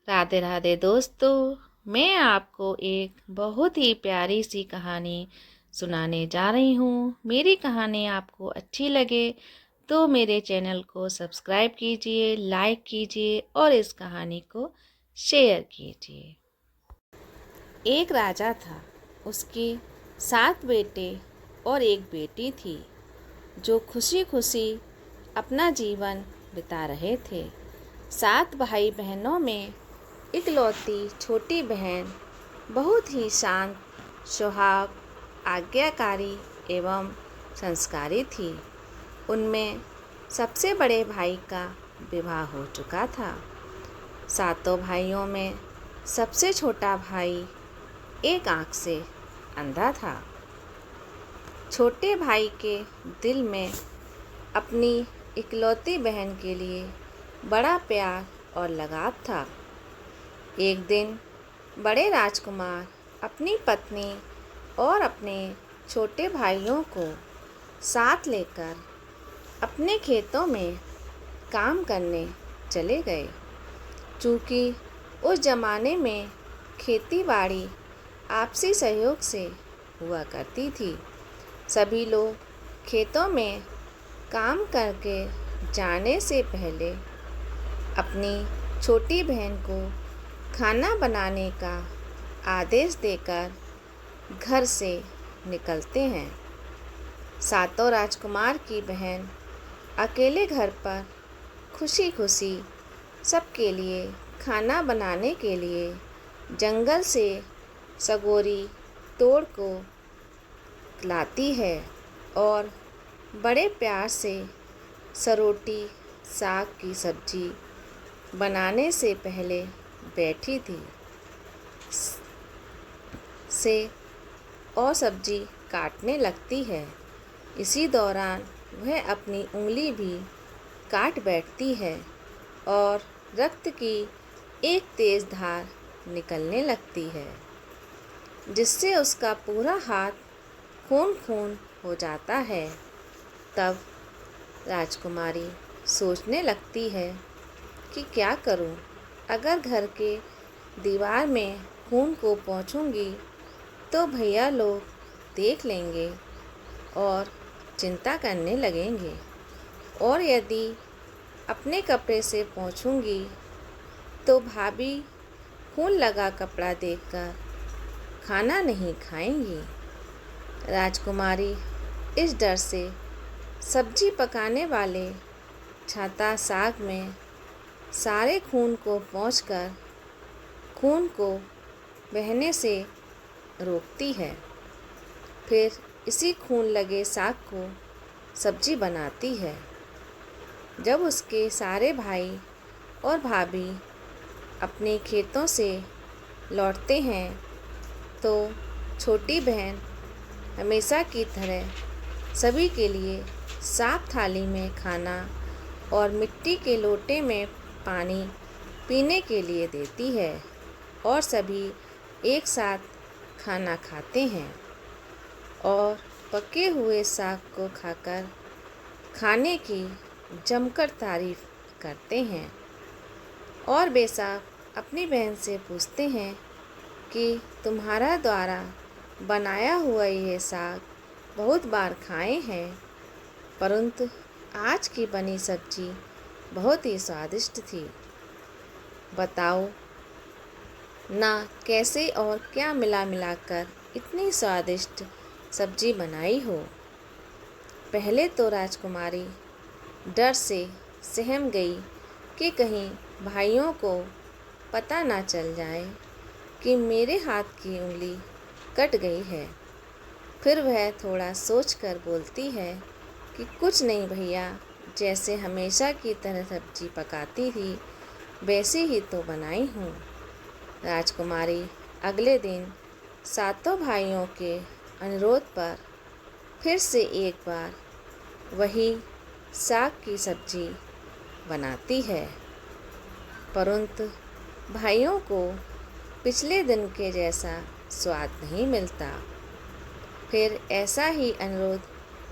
राधे राधे दोस्तों, मैं आपको एक बहुत ही प्यारी सी कहानी सुनाने जा रही हूँ। मेरी कहानी आपको अच्छी लगे तो मेरे चैनल को सब्सक्राइब कीजिए, लाइक कीजिए और इस कहानी को शेयर कीजिए। एक राजा था, उसके 7 बेटे और एक बेटी थी, जो खुशी खुशी अपना जीवन बिता रहे थे। 7 भाई बहनों में इकलौती छोटी बहन बहुत ही शांत, सुहाग, आज्ञाकारी एवं संस्कारी थी। उनमें सबसे बड़े भाई का विवाह हो चुका था। 7 भाइयों में सबसे छोटा भाई एक आंख से अंधा था। छोटे भाई के दिल में अपनी इकलौती बहन के लिए बड़ा प्यार और लगाव था। एक दिन बड़े राजकुमार अपनी पत्नी और अपने छोटे भाइयों को साथ लेकर अपने खेतों में काम करने चले गए। चूँकि उस ज़माने में खेती बाड़ी आपसी सहयोग से हुआ करती थी, सभी लोग खेतों में काम करके जाने से पहले अपनी छोटी बहन को खाना बनाने का आदेश देकर घर से निकलते हैं। 7 राजकुमार की बहन अकेले घर पर खुशी खुशी सबके लिए खाना बनाने के लिए जंगल से सगोरी तोड़ को लाती है और बड़े प्यार से सरोटी साग की सब्जी बनाने से पहले बैठी थी से और सब्जी काटने लगती है। इसी दौरान वह अपनी उंगली भी काट बैठती है और रक्त की एक तेज़ धार निकलने लगती है, जिससे उसका पूरा हाथ खून खून हो जाता है। तब राजकुमारी सोचने लगती है कि क्या करूं? अगर घर के दीवार में खून को पोंछूंगी तो भैया लोग देख लेंगे और चिंता करने लगेंगे, और यदि अपने कपड़े से पोंछूंगी तो भाभी खून लगा कपड़ा देखकर खाना नहीं खाएंगी। राजकुमारी इस डर से सब्जी पकाने वाले छाता साग में सारे खून को पोंछकर खून को बहने से रोकती है। फिर इसी खून लगे साग को सब्जी बनाती है। जब उसके सारे भाई और भाभी अपने खेतों से लौटते हैं तो छोटी बहन हमेशा की तरह सभी के लिए साफ थाली में खाना और मिट्टी के लोटे में पानी पीने के लिए देती है और सभी एक साथ खाना खाते हैं और पके हुए साग को खाकर खाने की जमकर तारीफ करते हैं और बेसाख अपनी बहन से पूछते हैं कि तुम्हारा द्वारा बनाया हुआ यह साग बहुत बार खाए हैं, परंतु आज की बनी सब्जी बहुत ही स्वादिष्ट थी। बताओ ना कैसे और क्या मिला मिलाकर इतनी स्वादिष्ट सब्जी बनाई हो। पहले तो राजकुमारी डर से सहम गई कि कहीं भाइयों को पता ना चल जाए कि मेरे हाथ की उंगली कट गई है। फिर वह थोड़ा सोचकर बोलती है कि कुछ नहीं भैया, जैसे हमेशा की तरह सब्जी पकाती थी वैसे ही तो बनाई हूँ। राजकुमारी अगले दिन 7 भाइयों के अनुरोध पर फिर से एक बार वही साग की सब्जी बनाती है, परंतु भाइयों को पिछले दिन के जैसा स्वाद नहीं मिलता। फिर ऐसा ही अनुरोध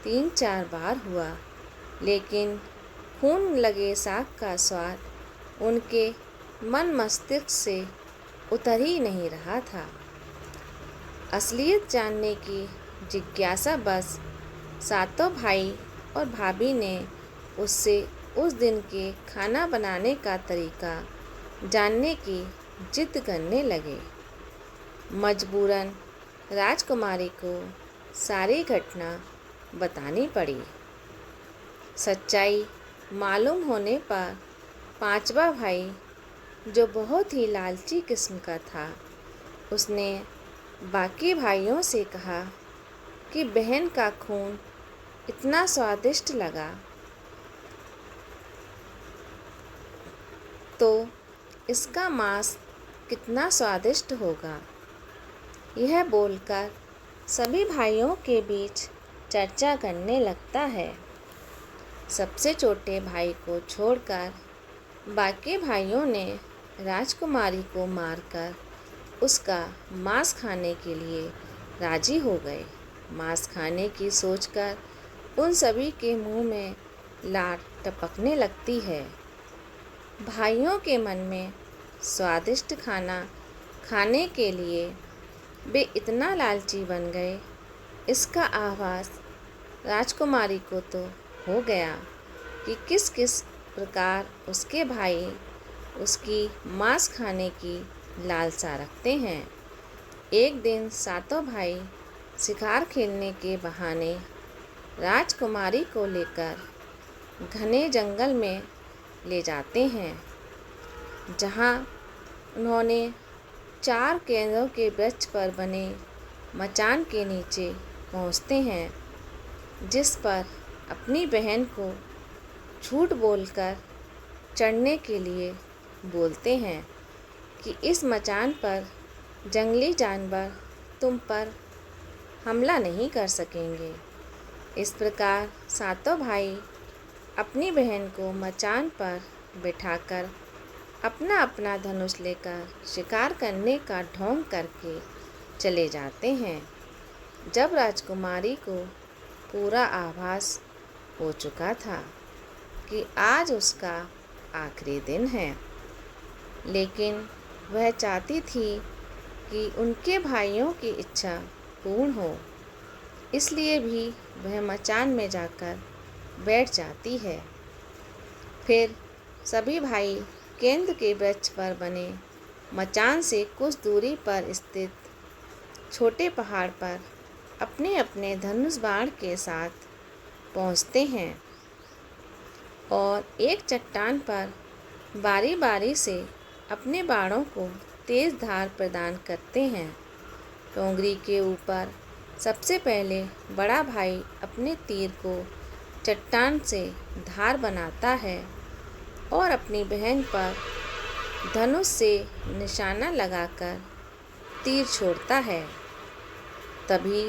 3-4 बार हुआ, लेकिन खून लगे साग का स्वाद उनके मन मस्तिष्क से उतर ही नहीं रहा था। असलियत जानने की जिज्ञासा बस सातों भाई और भाभी ने उससे उस दिन के खाना बनाने का तरीका जानने की जिद करने लगे। मजबूरन राजकुमारी को सारी घटना बतानी पड़ी। सच्चाई मालूम होने पर पांचवा भाई, जो बहुत ही लालची किस्म का था, उसने बाकी भाइयों से कहा कि बहन का खून इतना स्वादिष्ट लगा तो इसका मांस कितना स्वादिष्ट होगा। यह बोलकर सभी भाइयों के बीच चर्चा करने लगता है। सबसे छोटे भाई को छोड़कर बाकी भाइयों ने राजकुमारी को मारकर उसका मांस खाने के लिए राजी हो गए। मांस खाने की सोचकर उन सभी के मुंह में लार टपकने लगती है। भाइयों के मन में स्वादिष्ट खाना खाने के लिए वे इतना लालची बन गए, इसका आभास राजकुमारी को तो हो गया कि किस किस प्रकार उसके भाई उसकी मांस खाने की लालसा रखते हैं। एक दिन सातों भाई शिकार खेलने के बहाने राजकुमारी को लेकर घने जंगल में ले जाते हैं, जहां उन्होंने 4 केलों के वृक्ष पर बने मचान के नीचे पहुंचते हैं, जिस पर अपनी बहन को झूठ बोलकर चढ़ने के लिए बोलते हैं कि इस मचान पर जंगली जानवर तुम पर हमला नहीं कर सकेंगे। इस प्रकार सातों भाई अपनी बहन को मचान पर बिठाकर अपना अपना धनुष लेकर शिकार करने का ढोंग करके चले जाते हैं। जब राजकुमारी को पूरा आभास हो चुका था कि आज उसका आखिरी दिन है, लेकिन वह चाहती थी कि उनके भाइयों की इच्छा पूर्ण हो, इसलिए भी वह मचान में जाकर बैठ जाती है। फिर सभी भाई केंद्र के वृक्ष पर बने मचान से कुछ दूरी पर स्थित छोटे पहाड़ पर अपने अपने धनुष बाण के साथ पहुंचते हैं और एक चट्टान पर बारी बारी से अपने बाणों को तेज धार प्रदान करते हैं। टोंगरी के ऊपर सबसे पहले बड़ा भाई अपने तीर को चट्टान से धार बनाता है और अपनी बहन पर धनुष से निशाना लगाकर तीर छोड़ता है। तभी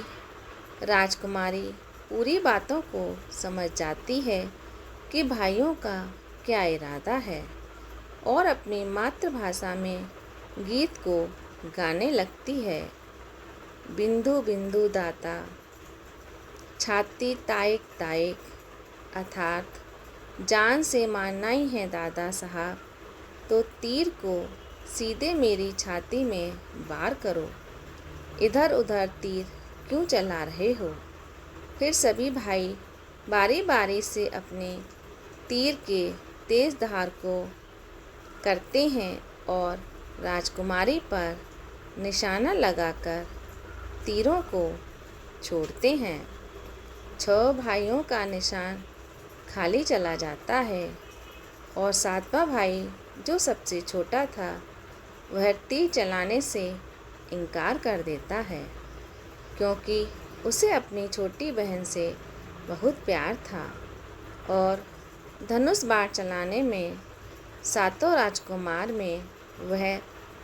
राजकुमारी पूरी बातों को समझ जाती है कि भाइयों का क्या इरादा है और अपनी मातृभाषा में गीत को गाने लगती है। बिंदु बिंदु दाता छाती ताइक ताइक, अर्थात जान से मारना ही है दादा साहब, तो तीर को सीधे मेरी छाती में वार करो, इधर उधर तीर क्यों चला रहे हो। फिर सभी भाई बारी बारी से अपने तीर के तेज धार को करते हैं और राजकुमारी पर निशाना लगाकर तीरों को छोड़ते हैं। 6 भाइयों का निशान खाली चला जाता है और 7वां भाई, जो सबसे छोटा था, वह तीर चलाने से इनकार कर देता है, क्योंकि उसे अपनी छोटी बहन से बहुत प्यार था और धनुष बाण चलाने में सातों राजकुमार में वह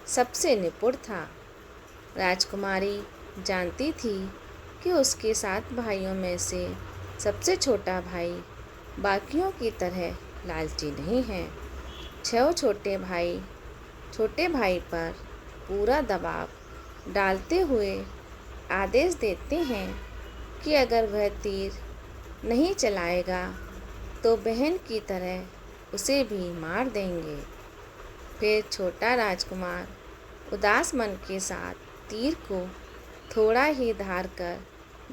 सबसे निपुण था। राजकुमारी जानती थी कि उसके 7 भाइयों में से सबसे छोटा भाई बाकियों की तरह लालची नहीं है। 6 छोटे भाई पर पूरा दबाव डालते हुए आदेश देते हैं कि अगर वह तीर नहीं चलाएगा तो बहन की तरह उसे भी मार देंगे। फिर छोटा राजकुमार उदास मन के साथ तीर को थोड़ा ही धार कर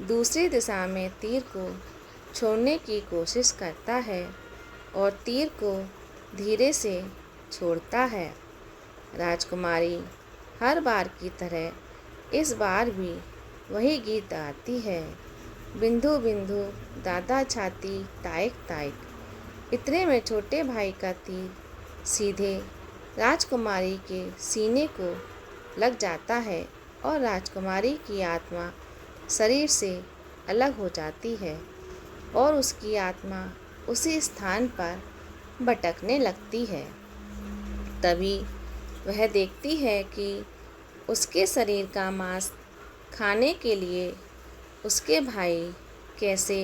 दूसरी दिशा में तीर को छोड़ने की कोशिश करता है और तीर को धीरे से छोड़ता है। राजकुमारी हर बार की तरह इस बार भी वही गीत गाती है, बिंदु बिंदु दादा छाती ताइक ताइक। इतने में छोटे भाई का तीर सीधे राजकुमारी के सीने को लग जाता है और राजकुमारी की आत्मा शरीर से अलग हो जाती है और उसकी आत्मा उसी स्थान पर भटकने लगती है। तभी वह देखती है कि उसके शरीर का मांस खाने के लिए उसके भाई कैसे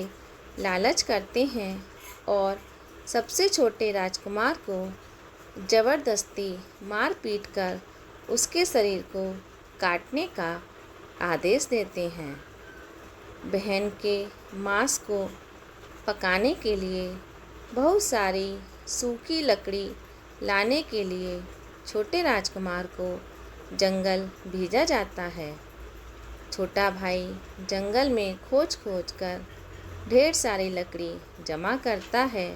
लालच करते हैं और सबसे छोटे राजकुमार को ज़बरदस्ती मार पीट कर उसके शरीर को काटने का आदेश देते हैं। बहन के मांस को पकाने के लिए बहुत सारी सूखी लकड़ी लाने के लिए छोटे राजकुमार को जंगल भेजा जाता है। छोटा भाई जंगल में खोज खोज कर ढेर सारी लकड़ी जमा करता है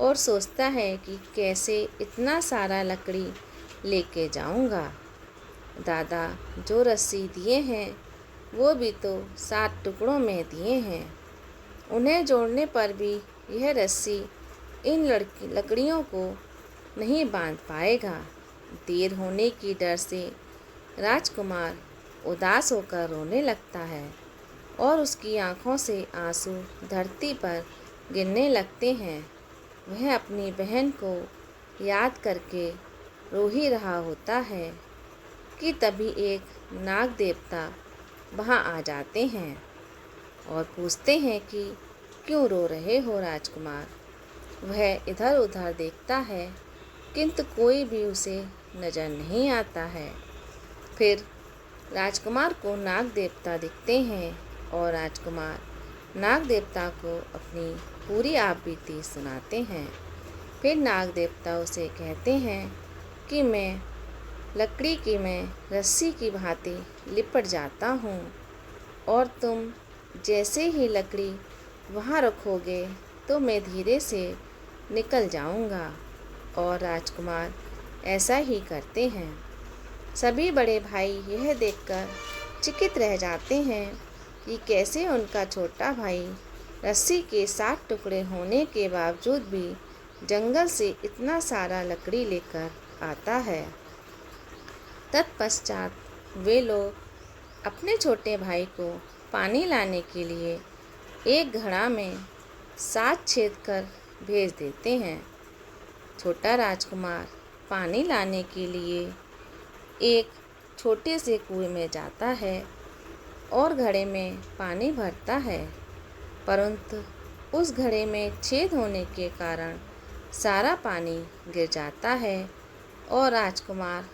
और सोचता है कि कैसे इतना सारा लकड़ी लेके जाऊंगा। दादा जो रस्सी दिए हैं वो भी तो 7 टुकड़ों में दिए हैं, उन्हें जोड़ने पर भी यह रस्सी इन लकड़ियों को नहीं बांध पाएगा। देर होने की डर से राजकुमार उदास होकर रोने लगता है और उसकी आँखों से आंसू धरती पर गिरने लगते हैं। वह अपनी बहन को याद करके रो ही रहा होता है कि तभी एक नाग देवता वहाँ आ जाते हैं और पूछते हैं कि क्यों रो रहे हो राजकुमार। वह इधर उधर देखता है किंतु कोई भी उसे नज़र नहीं आता है। फिर राजकुमार को नाग देवता दिखते हैं और राजकुमार नाग देवता को अपनी पूरी आपबीती सुनाते हैं। फिर नाग देवता उसे कहते हैं कि मैं लकड़ी की मैं रस्सी की भांति लिपट जाता हूँ और तुम जैसे ही लकड़ी वहाँ रखोगे तो मैं धीरे से निकल जाऊँगा। और राजकुमार ऐसा ही करते हैं। सभी बड़े भाई यह देखकर चकित रह जाते हैं कि कैसे उनका छोटा भाई रस्सी के 7 टुकड़े होने के बावजूद भी जंगल से इतना सारा लकड़ी लेकर आता है। तत्पश्चात वे लोग अपने छोटे भाई को पानी लाने के लिए एक घड़ा में 7 छेद कर भेज देते हैं। छोटा राजकुमार पानी लाने के लिए एक छोटे से कुएं में जाता है और घड़े में पानी भरता है, परंतु उस घड़े में छेद होने के कारण सारा पानी गिर जाता है और राजकुमार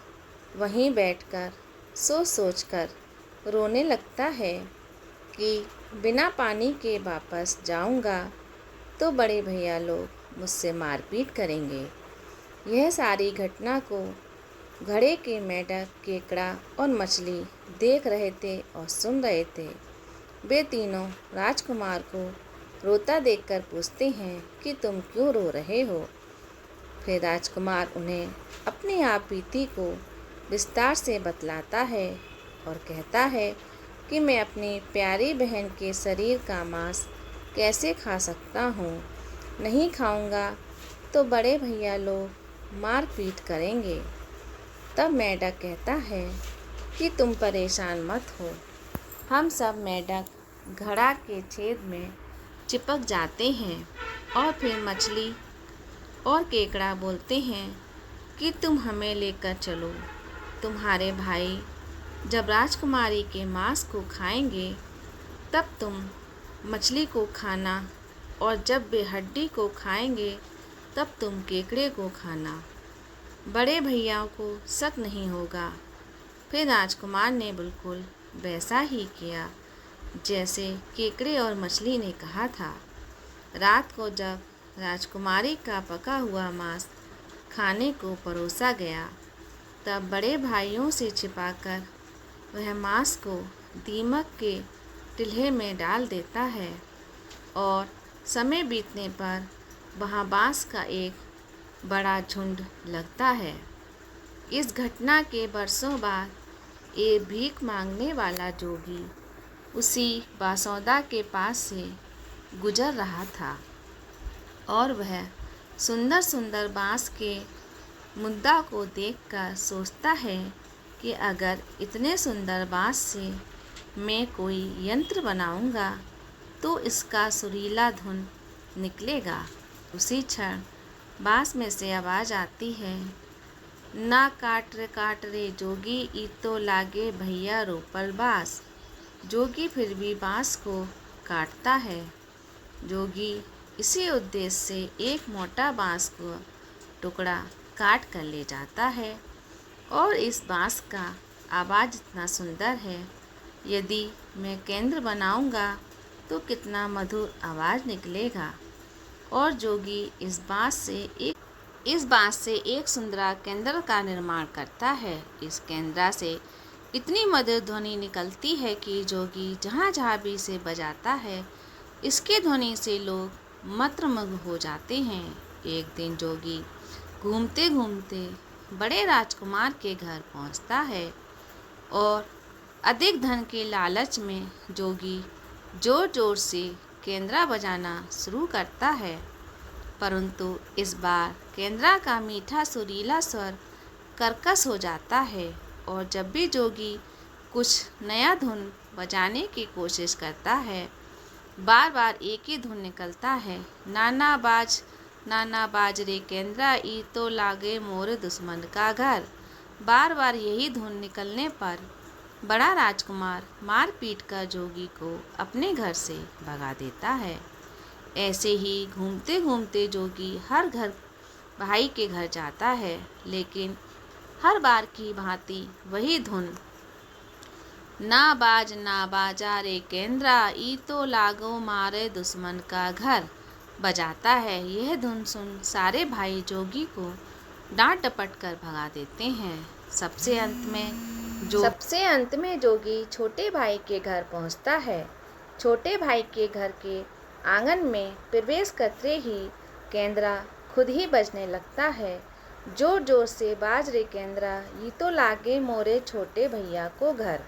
वहीं बैठकर सोच सोच कर रोने लगता है कि बिना पानी के वापस जाऊंगा तो बड़े भैया लोग मुझसे मारपीट करेंगे। यह सारी घटना को घड़े के मेंढक, केकड़ा और मछली देख रहे थे और सुन रहे थे। वे तीनों राजकुमार को रोता देखकर पूछते हैं कि तुम क्यों रो रहे हो। फिर राजकुमार उन्हें अपनी आप बीती को विस्तार से बतलाता है और कहता है कि मैं अपनी प्यारी बहन के शरीर का मांस कैसे खा सकता हूँ। नहीं खाऊंगा तो बड़े भैया लोग मार पीट करेंगे। तब मेंढक कहता है कि तुम परेशान मत हो। हम सब मेंढक घड़ा के छेद में चिपक जाते हैं और फिर मछली और केकड़ा बोलते हैं कि तुम हमें लेकर चलो। तुम्हारे भाई जब राजकुमारी के मांस को खाएंगे तब तुम मछली को खाना और जब वे हड्डी को खाएंगे तब तुम केकड़े को खाना। बड़े भैया को शक नहीं होगा। फिर राजकुमार ने बिल्कुल वैसा ही किया जैसे केकड़े और मछली ने कहा था। रात को जब राजकुमारी का पका हुआ मांस खाने को परोसा गया तब बड़े भाइयों से छिपाकर वह मांस को दीमक के टिल्हे में डाल देता है और समय बीतने पर वहाँ बांस का एक बड़ा झुंड लगता है। इस घटना के बरसों बाद एक भीख मांगने वाला जोगी उसी बासौदा के पास से गुजर रहा था और वह सुंदर सुंदर बांस के मुद्दा को देखकर सोचता है कि अगर इतने सुंदर बांस से मैं कोई यंत्र बनाऊंगा तो इसका सुरीला धुन निकलेगा। उसी क्षण बांस में से आवाज़ आती है, ना काट रे जोगी, ई तो लागे भैया रोपल बांस। जोगी फिर भी बांस को काटता है। जोगी इसी उद्देश्य से एक मोटा बांस को टुकड़ा काट कर ले जाता है और इस बांस का आवाज़ इतना सुंदर है, यदि मैं केंद्र बनाऊंगा तो कितना मधुर आवाज़ निकलेगा। और जोगी इस बांस से एक सुंदर केंद्र का निर्माण करता है। इस केंद्र से इतनी मधुर ध्वनि निकलती है कि जोगी जहाँ जहाँ भी इसे बजाता है, इसके ध्वनि से लोग मंत्रमुग्ध हो जाते हैं। एक दिन जोगी घूमते घूमते बड़े राजकुमार के घर पहुंचता है और अधिक धन के लालच में जोगी जोर जोर से केंद्रा बजाना शुरू करता है, परंतु इस बार केंद्रा का मीठा सुरीला स्वर कर्कश हो जाता है और जब भी जोगी कुछ नया धुन बजाने की कोशिश करता है, बार बार एक ही धुन निकलता है, नाना बाज रे केंद्रा, ई तो लागे मोर दुश्मन का घर। बार बार यही धुन निकलने पर बड़ा राजकुमार मार पीट कर जोगी को अपने घर से भगा देता है। ऐसे ही घूमते घूमते जोगी हर घर भाई के घर जाता है, लेकिन हर बार की भांति वही धुन, ना बाजा रे केंद्रा, ई तो लागो मारे दुश्मन का घर, बजाता है। यह धुन सुन सारे भाई जोगी को डांट डपट कर भगा देते हैं। सबसे अंत में जोगी छोटे भाई के घर पहुंचता है। छोटे भाई के घर के आंगन में प्रवेश करते ही केंद्रा खुद ही बजने लगता है, जोर जोर से बाज रे केंद्रा, ये तो लागे मोरे छोटे भैया को घर।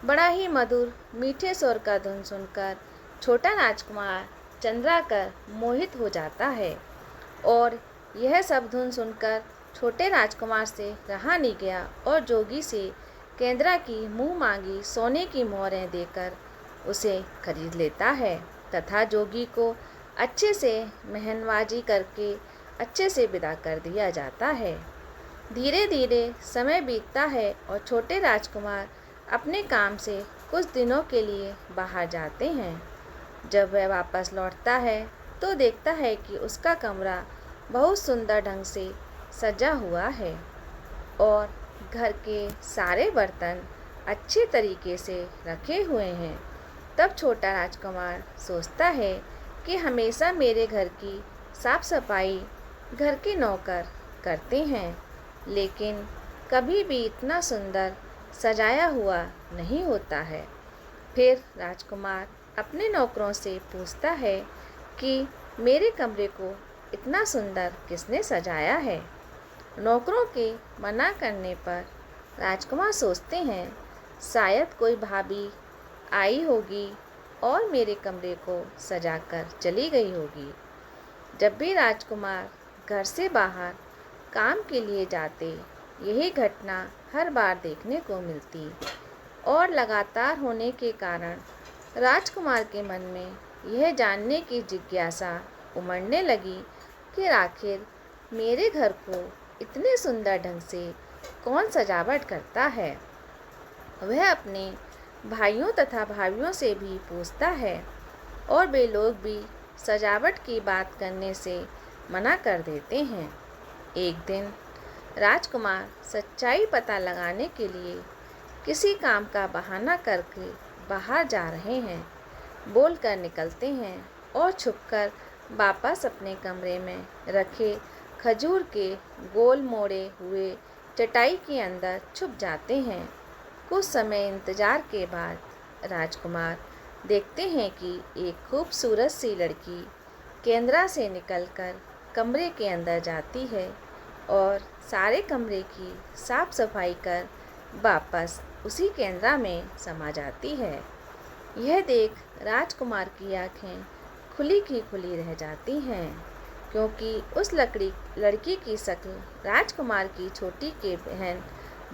बड़ा ही मधुर मीठे स्वर का धुन सुनकर छोटा राजकुमार चंद्राकर मोहित हो जाता है और यह सब धुन सुनकर छोटे राजकुमार से रहा नहीं गया और जोगी से केंद्रा की मुंह मांगी सोने की मोहरें देकर उसे खरीद लेता है तथा जोगी को अच्छे से मेहनबाजी करके अच्छे से विदा कर दिया जाता है। धीरे धीरे समय बीतता है और छोटे राजकुमार अपने काम से कुछ दिनों के लिए बाहर जाते हैं। जब वह वापस लौटता है तो देखता है कि उसका कमरा बहुत सुंदर ढंग से सजा हुआ है और घर के सारे बर्तन अच्छे तरीके से रखे हुए हैं। तब छोटा राजकुमार सोचता है कि हमेशा मेरे घर की साफ सफाई घर के नौकर करते हैं, लेकिन कभी भी इतना सुंदर सजाया हुआ नहीं होता है। फिर राजकुमार अपने नौकरों से पूछता है कि मेरे कमरे को इतना सुंदर किसने सजाया है। नौकरों के मना करने पर राजकुमार सोचते हैं शायद कोई भाभी आई होगी और मेरे कमरे को सजाकर चली गई होगी। जब भी राजकुमार घर से बाहर काम के लिए जाते, यही घटना हर बार देखने को मिलती और लगातार होने के कारण राजकुमार के मन में यह जानने की जिज्ञासा उमड़ने लगी कि आखिर मेरे घर को इतने सुंदर ढंग से कौन सजावट करता है। वह अपने भाइयों तथा भाभियों से भी पूछता है और वे लोग भी सजावट की बात करने से मना कर देते हैं। एक दिन राजकुमार सच्चाई पता लगाने के लिए किसी काम का बहाना करके बाहर जा रहे हैं, बोलकर निकलते हैं और छुपकर वापस अपने कमरे में रखे खजूर के गोल मोड़े हुए चटाई के अंदर छुप जाते हैं। कुछ समय इंतजार के बाद राजकुमार देखते हैं कि एक खूबसूरत सी लड़की केंद्रा से निकलकर कमरे के अंदर जाती है और सारे कमरे की साफ सफाई कर वापस उसी केंद्रा में समा जाती है। यह देख राजकुमार की आंखें खुली की खुली रह जाती हैं, क्योंकि उस लड़की की शक्ल राजकुमार की छोटी की बहन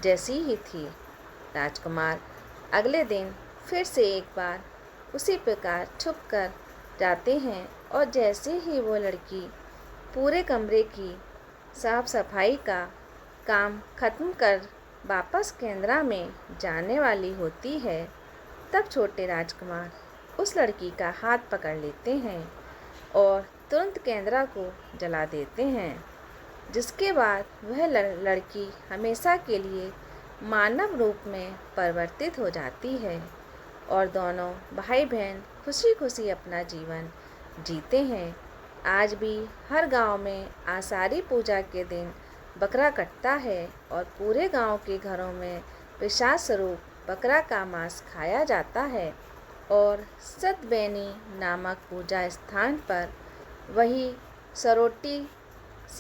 जैसी ही थी। राजकुमार अगले दिन फिर से एक बार उसी प्रकार छुप कर जाते हैं और जैसे ही वो लड़की पूरे कमरे की साफ सफाई का काम खत्म कर वापस केंद्रा में जाने वाली होती है, तब छोटे राजकुमार उस लड़की का हाथ पकड़ लेते हैं और तुरंत केंद्रा को जला देते हैं, जिसके बाद वह लड़की हमेशा के लिए मानव रूप में परिवर्तित हो जाती है और दोनों भाई बहन खुशी खुशी अपना जीवन जीते हैं। आज भी हर गांव में आषाढ़ी पूजा के दिन बकरा कटता है और पूरे गांव के घरों में प्रसाद स्वरूप बकरा का मांस खाया जाता है और सतबैनी नामक पूजा स्थान पर वही सरोटी